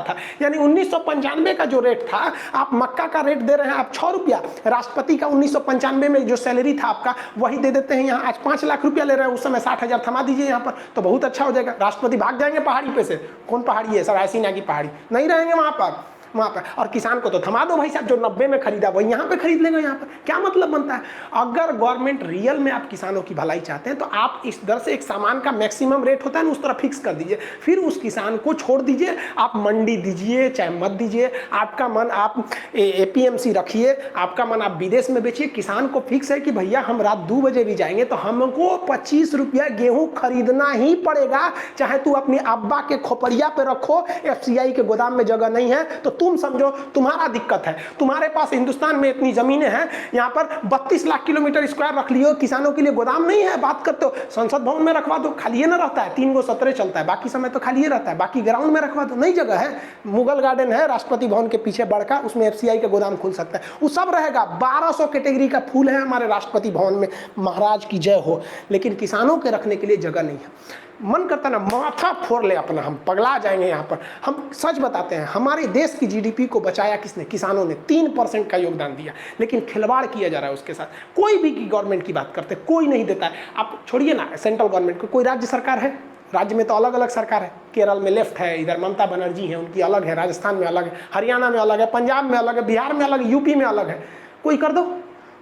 था। यानी 1995 का जो रेट था, आप मक्का का रेट दे रहे हैं आप 6 रुपया, राष्ट्रपति का 1995 में जो सैलरी था आपका वही दे देते हैं यहाँ। आज 5 लाख रुपया ले रहे हैं, उस समय 60,000 थमा दीजिए यहाँ पर, तो बहुत अच्छा हो जाएगा। राष्ट्रपति भाग जाएंगे पहाड़ी पे से। कौन पहाड़ी है सर? रायसीना की पहाड़ी, नहीं रहेंगे वहाँ पर। और किसान को तो थमा दो भाई साहब, जो 90 में खरीदा वही यहाँ पे खरीद लेंगे। यहाँ पर क्या मतलब बनता है? अगर गवर्नमेंट रियल में आप किसानों की भलाई चाहते हैं तो आप इस दर से एक सामान का मैक्सिमम रेट होता है ना, उस तरह फिक्स कर दीजिए, फिर उस किसान को छोड़ दीजिए। आप मंडी दीजिए चाहे मत दीजिए, आपका मन आप APMC रखिए, आपका मन आप विदेश में बेचिए। किसान को फिक्स है कि भैया हम रात 2 बजे भी जाएंगे तो हमको 25 रुपया गेहूं खरीदना ही पड़ेगा, चाहे तू अपनी अब्बा के खोपड़िया पे रखो, FCI के गोदाम में जगह नहीं है तो तुम समझो तुम्हारा दिक्कत है। तुम्हारे पास हिंदुस्तान में इतनी जमीनें हैं, यहाँ पर 32 लाख किलोमीटर स्क्वायर रख लियो, किसानों के लिए गोदाम नहीं है। बात करते हो संसद भवन में रखवा दो, खाली ना रहता है, 3 गो सत्र चलता है, बाकी समय तो खाली रहता है। बाकी ग्राउंड में रखवा दो, नई जगह है, मुगल गार्डन है राष्ट्रपति भवन के पीछे बड़का, उसमें FCI का गोदाम खुल सकता है, वो सब रहेगा। 1200 कैटेगरी का फूल है हमारे राष्ट्रपति भवन में, महाराज की जय हो। लेकिन किसानों के रखने के लिए जगह नहीं है। मन करता ना माथा फोड़ ले अपना, हम पगला जाएंगे यहाँ पर। हम सच बताते हैं, हमारे देश की GDP को बचाया किसने? किसानों ने 3% का योगदान दिया, लेकिन खिलवाड़ किया जा रहा है उसके साथ। कोई भी की गवर्नमेंट की बात करते, कोई नहीं देता है। आप छोड़िए ना सेंट्रल गवर्नमेंट को, कोई राज्य सरकार है? राज्य में तो अलग अलग सरकार है। केरल में लेफ्ट है, इधर ममता बनर्जी है, उनकी अलग है, राजस्थान में अलग है, हरियाणा में अलग है, पंजाब में अलग है, बिहार में अलग है, UP में अलग है। कोई कर दो,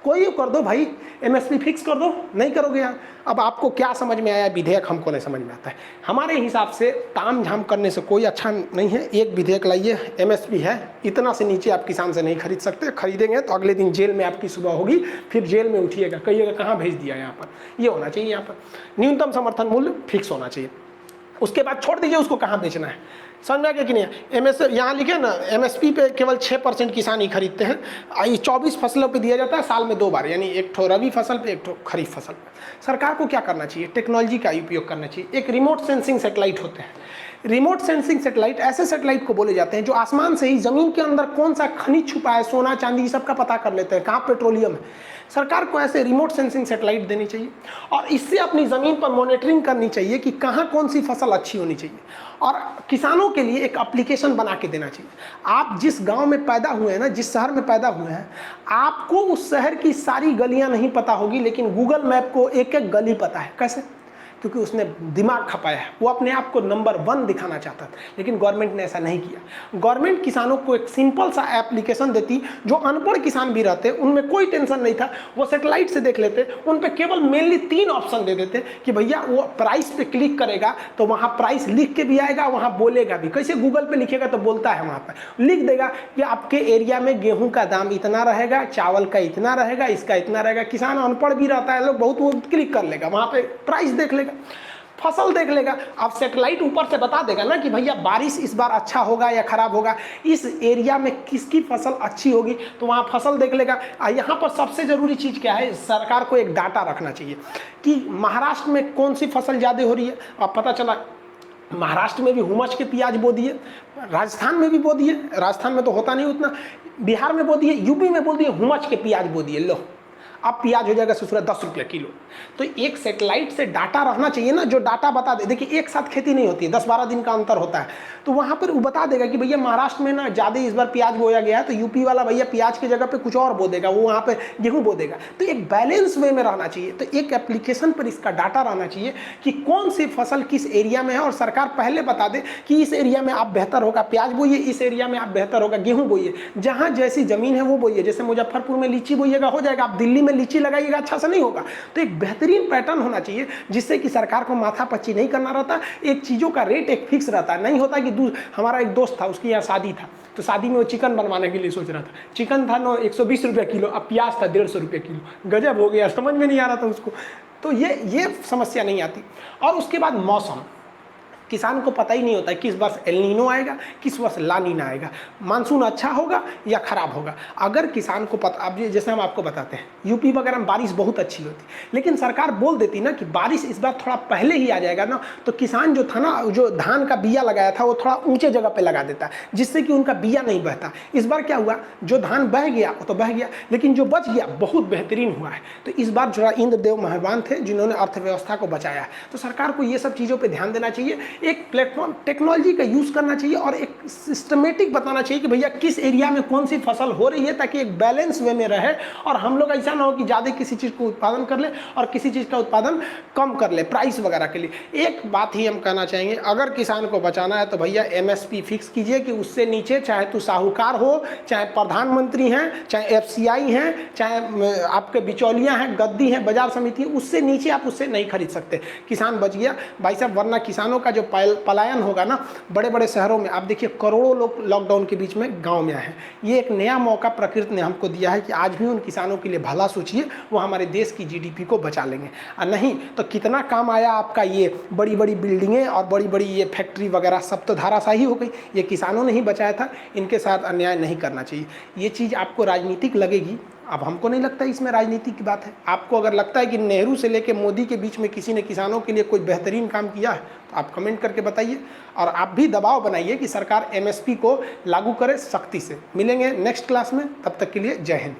कोई कर दो भाई, MSP फिक्स कर दो। नहीं करोगे यार। अब आपको क्या समझ में आया विधेयक? हमको नहीं समझ में आता है। हमारे हिसाब से ताम झाम करने से कोई अच्छा नहीं है। एक विधेयक लाइए, MSP है, इतना से नीचे आप किसान से नहीं खरीद सकते, खरीदेंगे तो अगले दिन जेल में आपकी सुबह होगी, फिर जेल में उठिएगा, कहिएगा कहाँ भेज दिया। यहाँ पर ये होना चाहिए, यहाँ पर न्यूनतम समर्थन मूल्य फिक्स होना चाहिए। उसके बाद छोड़ दीजिए उसको कहाँ बेचना है, समझ में आ गया कि नहीं? MSP यहाँ लिखे ना, MSP पे केवल 6% किसान ही खरीदते हैं। 24 फसलों पे दिया जाता है, साल में 2 बार, यानी एक ठो रबी फसल पे, एक ठो खरीफ फसल पे। सरकार को क्या करना चाहिए? टेक्नोलॉजी का उपयोग करना चाहिए। एक रिमोट सेंसिंग सैटेलाइट होते हैं। रिमोट सेंसिंग सैटेलाइट ऐसे सैटेलाइट को बोले जाते हैं जो आसमान से ही जमीन के अंदर कौन सा खनिज छुपा है, सोना चांदी सब का पता कर लेते हैं, कहाँ पेट्रोलियम है। सरकार को ऐसे रिमोट सेंसिंग सैटेलाइट देनी चाहिए और इससे अपनी ज़मीन पर मॉनिटरिंग करनी चाहिए कि कहाँ कौन सी फसल अच्छी होनी चाहिए। और किसानों के लिए एक एप्लीकेशन बना के देना चाहिए। आप जिस गांव में पैदा हुए हैं ना, जिस शहर में पैदा हुए हैं, आपको उस शहर की सारी गलियां नहीं पता होगी, लेकिन गूगल मैप को एक एक गली पता है। कैसे? क्योंकि उसने दिमाग खपाया है, वो अपने आप को नंबर 1 दिखाना चाहता था। लेकिन गवर्नमेंट ने ऐसा नहीं किया। गवर्नमेंट किसानों को एक सिंपल सा एप्लीकेशन देती, जो अनपढ़ किसान भी रहते उनमें कोई टेंशन नहीं था, वो सैटेलाइट से देख लेते। उन पे केवल मेनली 3 ऑप्शन दे देते कि भैया वो प्राइस पे क्लिक करेगा तो वहाँ प्राइस लिख के भी आएगा, वहाँ बोलेगा भी। कैसे? गूगल पे लिखेगा तो बोलता है, वहाँ पर लिख देगा कि आपके एरिया में गेहूँ का दाम इतना रहेगा, चावल का इतना रहेगा, इसका इतना रहेगा। किसान अनपढ़ भी रहता है, लोग बहुत, वो क्लिक कर लेगा, वहाँ पे प्राइस देख लेगा, फसल देख लेगा। अब सैटेलाइट ऊपर से बता देगा ना कि भैया बारिश इस बार अच्छा होगा या खराब होगा, इस एरिया में किसकी फसल अच्छी होगी, तो वहाँ फसल देख लेगा। यहाँ पर सबसे ज़रूरी चीज़ क्या है? सरकार को एक डाटा रखना चाहिए कि महाराष्ट्र में कौन सी फसल ज़्यादा हो रही है। अब पता चला महाराष्ट्र में भी हुमच के प्याज बो दिए, राजस्थान में भी बो दिए, राजस्थान में तो होता नहीं उतना, बिहार में बो दिए, UP में बो दिए, हुमच के प्याज बो दिए। लो अब प्याज हो जाएगा ससुरा 10 रुपये किलो। तो एक सैटेलाइट से डाटा रहना चाहिए ना, जो डाटा बता दे। देखिए एक साथ खेती नहीं होती है, 10-12 दिन का अंतर होता है, तो वहाँ पर वो बता देगा कि भैया महाराष्ट्र में ना ज़्यादा इस बार प्याज बोया गया है, तो UP वाला भैया प्याज की जगह पे कुछ और बो देगा, वो वहाँ पे गेहूँ बो देगा। तो एक बैलेंस वे में रहना चाहिए। तो एक एप्लीकेशन पर इसका डाटा रहना चाहिए कि कौन सी फसल किस एरिया में है, और सरकार पहले बता दे कि इस एरिया में आप बेहतर होगा प्याज बोइए, इस एरिया में आप बेहतर होगा गेहूँ बोइए। जहाँ जैसी ज़मीन है वो बोइए। जैसे मुजफ्फरपुर में लीची बोइएगा हो जाएगा, आप दिल्ली में लीची लगाइएगा अच्छा से नहीं होगा। तो एक बेहतरीन पैटर्न होना चाहिए जिससे कि सरकार को माथा पच्ची नहीं करना रहता। एक चीज़ों का रेट एक फिक्स रहता है, नहीं होता कि हमारा एक दोस्त था, उसकी यहाँ शादी था, तो शादी में वो चिकन बनवाने के लिए सोच रहा था। चिकन था 120 रुपये किलो, अब प्याज था 150 रुपये किलो। गजब हो गया, समझ में नहीं आ रहा था उसको। तो ये समस्या नहीं आती। और उसके बाद मौसम, किसान को पता ही नहीं होता है किस वर्ष एल नीनो आएगा, किस वर्ष ला नीना आएगा, मानसून अच्छा होगा या खराब होगा। अगर किसान को पता, अब जैसे हम आपको बताते हैं यूपी वगैरह में बारिश बहुत अच्छी होती, लेकिन सरकार बोल देती ना कि बारिश इस बार थोड़ा पहले ही आ जाएगा ना, तो किसान जो था ना, जो धान का बिया लगाया था वो थोड़ा ऊंचे जगह पे लगा देता, जिससे कि उनका बिया नहीं बहता। इस बार क्या हुआ, जो धान बह गया वो तो बह गया, लेकिन जो बच गया बहुत बेहतरीन हुआ है। तो इस बार जो इंद्रदेव मेहरबान थे जिन्होंने अर्थव्यवस्था को बचाया है। तो सरकार को ये सब चीज़ों पर ध्यान देना चाहिए। एक प्लेटफॉर्म टेक्नोलॉजी का यूज़ करना चाहिए और एक सिस्टमेटिक बताना चाहिए कि भैया किस एरिया में कौन सी फसल हो रही है, ताकि एक बैलेंस वे में रहे और हम लोग ऐसा ना हो कि ज़्यादा किसी चीज़ को उत्पादन कर ले और किसी चीज़ का उत्पादन कम कर ले प्राइस वगैरह के लिए। एक बात ही हम कहना चाहेंगे, अगर किसान को बचाना है तो भैया MSP फिक्स कीजिए कि उससे नीचे चाहे तो साहूकार हो, चाहे प्रधानमंत्री हैं, चाहे FCI हैं, चाहे आपके बिचौलियाँ हैं, गद्दी हैं, बाजार समिति, उससे नीचे आप उससे नहीं खरीद सकते। किसान बच गया भाई साहब, वरना किसानों का जो पलायन होगा ना बड़े बड़े शहरों में, आप देखिए करोड़ों लोग लॉकडाउन के बीच में गाँव में आए हैं। ये एक नया मौका प्रकृति ने हमको दिया है कि आज भी उन किसानों के लिए भला सोचिए, वो हमारे देश की GDP को बचा लेंगे। और नहीं तो कितना काम आया आपका ये बड़ी बड़ी बिल्डिंगें और बड़ी बड़ी ये फैक्ट्री वगैरह, सब तो धाराशाही हो गई। ये किसानों ने ही बचाया था, इनके साथ अन्याय नहीं करना चाहिए। ये चीज़ आपको राजनीतिक लगेगी, अब हमको नहीं लगता इसमें राजनीति की बात है। आपको अगर लगता है कि नेहरू से लेकर मोदी के बीच में किसी ने किसानों के लिए कोई बेहतरीन काम किया है तो आप कमेंट करके बताइए, और आप भी दबाव बनाइए कि सरकार MSP को लागू करे सख्ती से। मिलेंगे नेक्स्ट क्लास में, तब तक के लिए जय हिंद।